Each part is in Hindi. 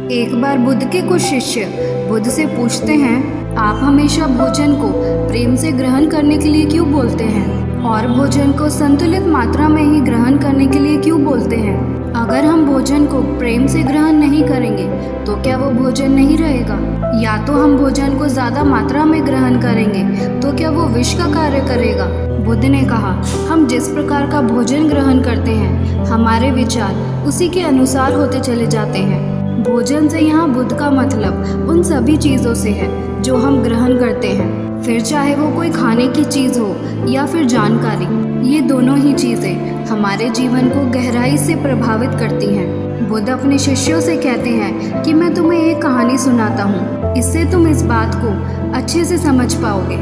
एक बार बुद्ध के कुछ शिष्य बुद्ध से पूछते हैं, आप हमेशा भोजन को प्रेम से ग्रहण करने के लिए क्यों बोलते हैं और भोजन को संतुलित मात्रा में ही ग्रहण करने के लिए क्यों बोलते हैं? अगर हम भोजन को प्रेम से ग्रहण नहीं करेंगे तो क्या वो भोजन नहीं रहेगा? या तो हम भोजन को ज़्यादा मात्रा में ग्रहण करेंगे तो क्या वो विष का कार्य करेगा? बुद्ध ने कहा, हम जिस प्रकार का भोजन ग्रहण करते हैं हमारे विचार उसी के अनुसार होते चले जाते हैं। भोजन से यहाँ बुद्ध का मतलब उन सभी चीज़ों से है जो हम ग्रहण करते हैं, फिर चाहे वो कोई खाने की चीज़ हो या फिर जानकारी। ये दोनों ही चीज़ें हमारे जीवन को गहराई से प्रभावित करती हैं। बुद्ध अपने शिष्यों से कहते हैं कि मैं तुम्हें एक कहानी सुनाता हूँ, इससे तुम इस बात को अच्छे से समझ पाओगे।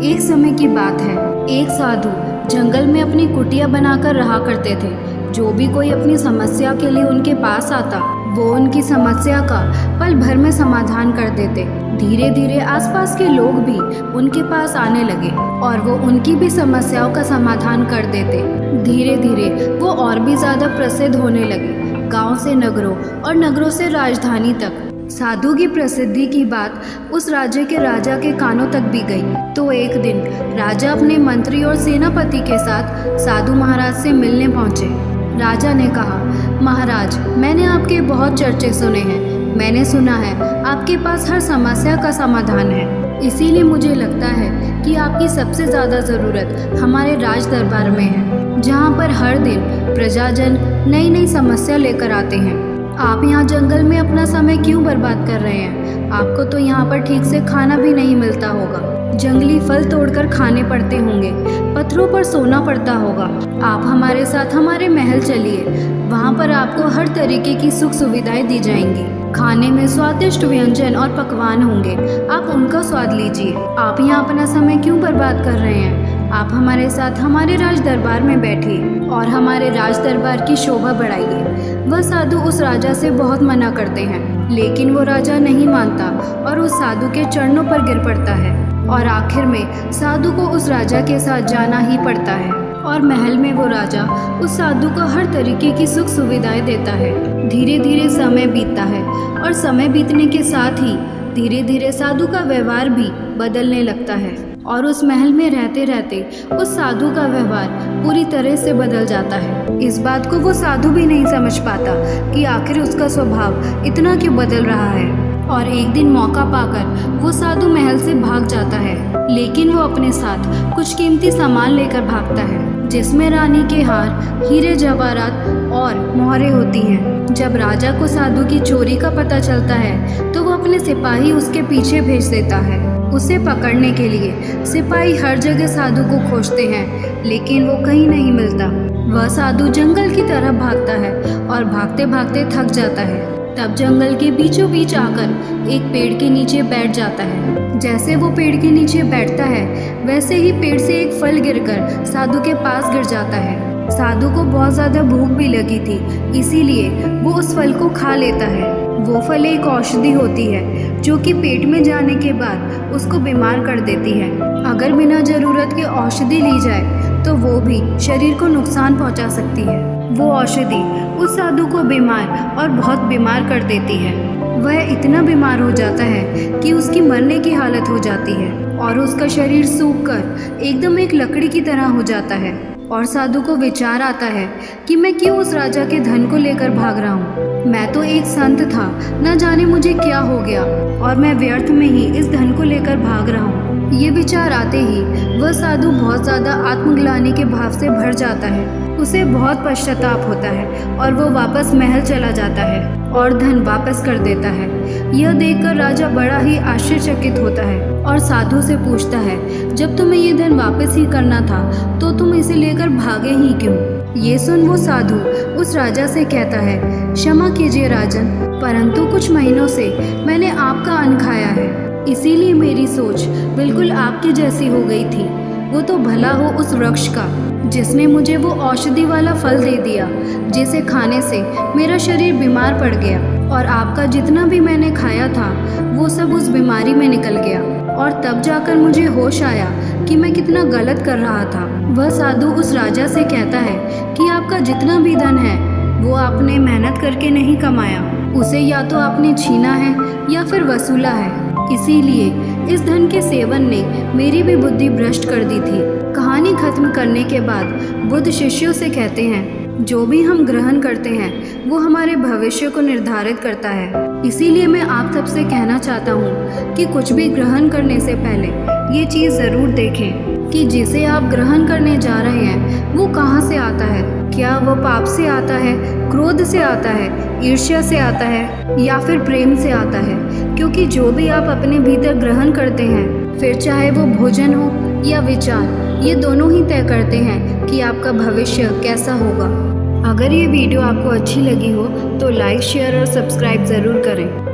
एक समय की बात है, एक साधु जंगल में अपनी कुटिया बनाकर रहा करते थे। जो भी कोई अपनी समस्या के लिए उनके पास आता वो उनकी समस्या का पल भर में समाधान कर देते। धीरे धीरे आसपास के लोग भी उनके पास आने लगे और वो उनकी भी समस्याओं का समाधान कर देते। धीरे धीरे वो और भी ज़्यादा प्रसिद्ध होने लगे, गांव से नगरों और नगरों से राजधानी तक। साधु की प्रसिद्धि की बात उस राज्य के राजा के कानों तक भी गई। तो एक दिन राजा अपने मंत्री और सेनापति के साथ साधु महाराज से मिलने पहुंचे। राजा ने कहा, महाराज, मैंने आपके बहुत चर्चे सुने हैं। मैंने सुना है आपके पास हर समस्या का समाधान है। इसीलिए मुझे लगता है कि आपकी सबसे ज़्यादा ज़रूरत हमारे राज दरबार में है, जहाँ पर हर दिन प्रजाजन नई नई समस्या लेकर आते हैं। आप यहाँ जंगल में अपना समय क्यों बर्बाद कर रहे हैं? आपको तो यहाँ पर ठीक से खाना भी नहीं मिलता होगा, जंगली फल तोड़कर खाने पड़ते होंगे, पत्थरों पर सोना पड़ता होगा। आप हमारे साथ हमारे महल चलिए, वहाँ पर आपको हर तरीके की सुख सुविधाएं दी जाएंगी। खाने में स्वादिष्ट व्यंजन और पकवान होंगे, आप उनका स्वाद लीजिए। आप यहाँ अपना समय क्यों बर्बाद कर रहे हैं? आप हमारे साथ हमारे राज दरबार में बैठिए और हमारे राज दरबार की शोभा बढ़ाइए। वह साधु उस राजा से बहुत मना करते हैं, लेकिन वो राजा नहीं मानता और उस साधु के चरणों पर गिर पड़ता है और आखिर में साधु को उस राजा के साथ जाना ही पड़ता है। और महल में वो राजा उस साधु को हर तरीके की सुख सुविधाएं देता है। धीरे धीरे समय बीतता है और समय बीतने के साथ ही धीरे धीरे साधु का व्यवहार भी बदलने लगता है और उस महल में रहते रहते उस साधु का व्यवहार पूरी तरह से बदल जाता है। इस बात को वो साधु भी नहीं समझ पाता कि आखिर उसका स्वभाव इतना क्यों बदल रहा है। और एक दिन मौका पाकर वो साधु महल से भाग जाता है, लेकिन वो अपने साथ कुछ कीमती सामान लेकर भागता है, जिसमें रानी के हार, हीरे जवाहरात और मोहरें होती हैं। जब राजा को साधु की चोरी का पता चलता है तो वो अपने सिपाही उसके पीछे भेज देता है। उसे पकड़ने के लिए सिपाही हर जगह साधु को खोजते हैं, लेकिन वो कहीं नहीं मिलता। वह साधु जंगल की तरफ भागता है और भागते भागते थक जाता है। तब जंगल के बीचों बीच आकर एक पेड़ के नीचे बैठ जाता है। जैसे वो पेड़ के नीचे बैठता है वैसे ही पेड़ से एक फल गिरकर साधु के पास गिर जाता है। साधु को बहुत ज़्यादा भूख भी लगी थी, इसीलिए वो उस फल को खा लेता है। वो फल एक औषधि होती है जो कि पेट में जाने के बाद उसको बीमार कर देती है। अगर बिना ज़रूरत के औषधि ली जाए तो वो भी शरीर को नुकसान पहुंचा सकती है। वो औषधि उस साधु को बीमार और बहुत बीमार कर देती है। वह इतना बीमार हो जाता है कि उसकी मरने की हालत हो जाती है और उसका शरीर सूखकर एकदम एक लकड़ी की तरह हो जाता है। और साधु को विचार आता है कि मैं क्यों उस राजा के धन को लेकर भाग रहा हूँ। मैं तो एक संत था, न जाने मुझे क्या हो गया और मैं व्यर्थ में ही इस धन को लेकर भाग रहा हूँ। ये विचार आते ही वह साधु बहुत ज़्यादा आत्मग्लानि के भाव से भर जाता है। उसे बहुत पश्चाताप होता है और वो वापस महल चला जाता है और धन वापस कर देता है। यह देखकर राजा बड़ा ही आश्चर्यचकित होता है और साधु से पूछता है, जब तुम्हें ये धन वापस ही करना था तो तुम इसे लेकर भागे ही क्यों? ये सुन वो साधु उस राजा से कहता है, क्षमा कीजिए राजन, परंतु कुछ महीनों से मैंने आपका अन्न खाया है, इसीलिए मेरी सोच बिल्कुल आपकी जैसी हो गई थी। वो तो भला हो उस वृक्ष का जिसने मुझे वो औषधि वाला फल दे दिया, जिसे खाने से मेरा शरीर बीमार पड़ गया और आपका जितना भी मैंने खाया था वो सब उस बीमारी में निकल गया। और तब जाकर मुझे होश आया कि मैं कितना गलत कर रहा था। वह साधु उस राजा से कहता है कि आपका जितना भी धन है वो आपने मेहनत करके नहीं कमाया, उसे या तो आपने छीना है या फिर वसूला है। इसीलिए इस धन के सेवन ने मेरी भी बुद्धि भ्रष्ट कर दी थी। कहानी खत्म करने के बाद बुद्ध शिष्यों से कहते हैं, जो भी हम ग्रहण करते हैं वो हमारे भविष्य को निर्धारित करता है। इसीलिए मैं आप सबसे कहना चाहता हूँ कि कुछ भी ग्रहण करने से पहले ये चीज़ ज़रूर देखें कि जिसे आप ग्रहण करने जा रहे हैं वो कहाँ से आता है। क्या वो पाप से आता है, क्रोध से आता है, ईर्ष्या से आता है या फिर प्रेम से आता है। क्योंकि जो भी आप अपने भीतर ग्रहण करते हैं, फिर चाहे वो भोजन हो या विचार, ये दोनों ही तय करते हैं कि आपका भविष्य कैसा होगा। अगर ये वीडियो आपको अच्छी लगी हो तो लाइक, शेयर और सब्सक्राइब ज़रूर करें।